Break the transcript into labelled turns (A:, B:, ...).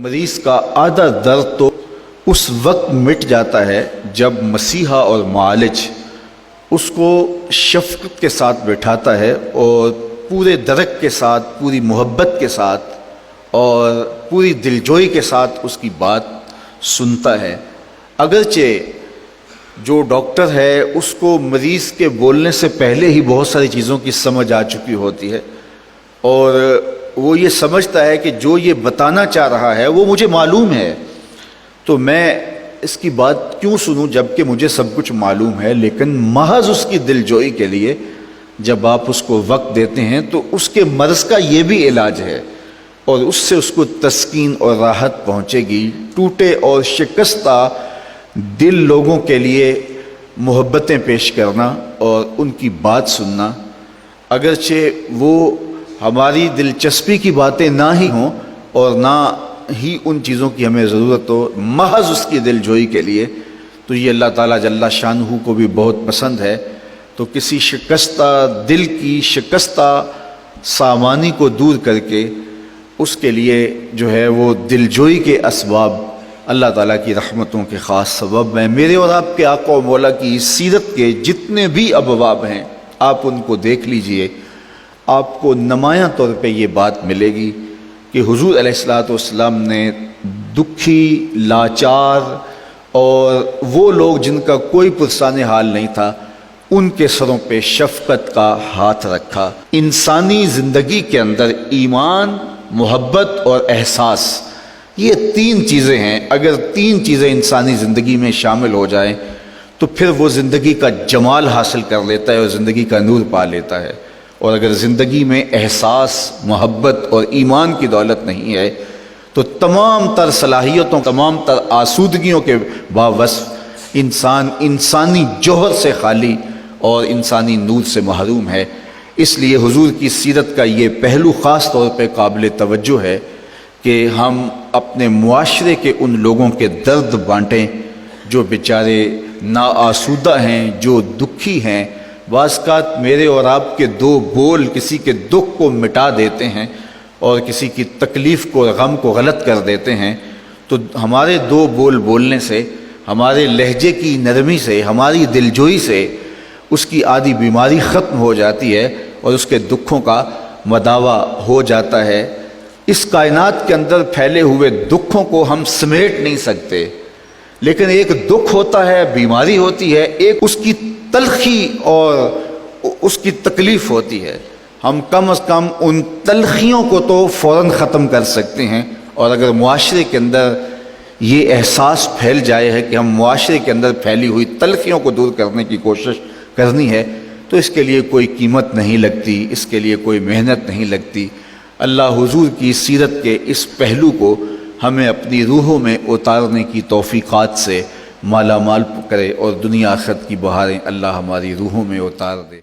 A: مریض کا آدھا درد تو اس وقت مٹ جاتا ہے جب مسیحا اور معالج اس کو شفقت کے ساتھ بٹھاتا ہے اور پورے درک کے ساتھ، پوری محبت کے ساتھ اور پوری دلجوئی کے ساتھ اس کی بات سنتا ہے۔ اگرچہ جو ڈاکٹر ہے اس کو مریض کے بولنے سے پہلے ہی بہت ساری چیزوں کی سمجھ آ چکی ہوتی ہے اور وہ یہ سمجھتا ہے کہ جو یہ بتانا چاہ رہا ہے وہ مجھے معلوم ہے، تو میں اس کی بات کیوں سنوں جب کہ مجھے سب کچھ معلوم ہے۔ لیکن محض اس کی دلجوئی کے لیے جب آپ اس کو وقت دیتے ہیں تو اس کے مرض کا یہ بھی علاج ہے اور اس سے اس کو تسکین اور راحت پہنچے گی۔ ٹوٹے اور شکستہ دل لوگوں کے لیے محبتیں پیش کرنا اور ان کی بات سننا، اگرچہ وہ ہماری دلچسپی کی باتیں نہ ہی ہوں اور نہ ہی ان چیزوں کی ہمیں ضرورت ہو، محض اس کی دلجوئی کے لیے، تو یہ اللہ تعالیٰ جل شانہ کو بھی بہت پسند ہے۔ تو کسی شکستہ دل کی شکستہ سامانی کو دور کر کے اس کے لیے جو ہے وہ دلجوئی کے اسباب اللہ تعالیٰ کی رحمتوں کے خاص سبب ہیں۔ میرے اور آپ کے آقا و مولا کی سیرت کے جتنے بھی ابواب ہیں آپ ان کو دیکھ لیجئے، آپ کو نمایاں طور پہ یہ بات ملے گی کہ حضور علیہ الصلوۃ والسلام نے دکھی، لاچار اور وہ لوگ جن کا کوئی پرسان حال نہیں تھا ان کے سروں پہ شفقت کا ہاتھ رکھا۔ انسانی زندگی کے اندر ایمان، محبت اور احساس، یہ تین چیزیں ہیں۔ اگر تین چیزیں انسانی زندگی میں شامل ہو جائیں تو پھر وہ زندگی کا جمال حاصل کر لیتا ہے اور زندگی کا نور پا لیتا ہے۔ اور اگر زندگی میں احساس، محبت اور ایمان کی دولت نہیں ہے تو تمام تر صلاحیتوں، تمام تر آسودگیوں کے باوصف انسان انسانی جوہر سے خالی اور انسانی نور سے محروم ہے۔ اس لیے حضور کی سیرت کا یہ پہلو خاص طور پہ قابل توجہ ہے کہ ہم اپنے معاشرے کے ان لوگوں کے درد بانٹیں جو بیچارے ناآسودہ ہیں، جو دکھی ہیں۔ بعض اوقات میرے اور آپ کے دو بول کسی کے دکھ کو مٹا دیتے ہیں اور کسی کی تکلیف کو، غم کو غلط کر دیتے ہیں، تو ہمارے دو بول بولنے سے، ہمارے لہجے کی نرمی سے، ہماری دلجوئی سے اس کی آدھی بیماری ختم ہو جاتی ہے اور اس کے دکھوں کا مداوع ہو جاتا ہے۔ اس کائنات کے اندر پھیلے ہوئے دکھوں کو ہم سمیٹ نہیں سکتے، لیکن ایک دکھ ہوتا ہے، بیماری ہوتی ہے، ایک اس کی تلخی اور اس کی تکلیف ہوتی ہے۔ ہم کم از کم ان تلخیوں کو تو فوراً ختم کر سکتے ہیں، اور اگر معاشرے کے اندر یہ احساس پھیل جائے ہے کہ ہم معاشرے کے اندر پھیلی ہوئی تلخیوں کو دور کرنے کی کوشش کرنی ہے تو اس کے لیے کوئی قیمت نہیں لگتی، اس کے لیے کوئی محنت نہیں لگتی۔ اللہ حضور کی سیرت کے اس پہلو کو ہمیں اپنی روحوں میں اتارنے کی توفیقات سے مالا مال کرے اور دنیا آخرت کی بہاریں اللہ ہماری روحوں میں اتار دے۔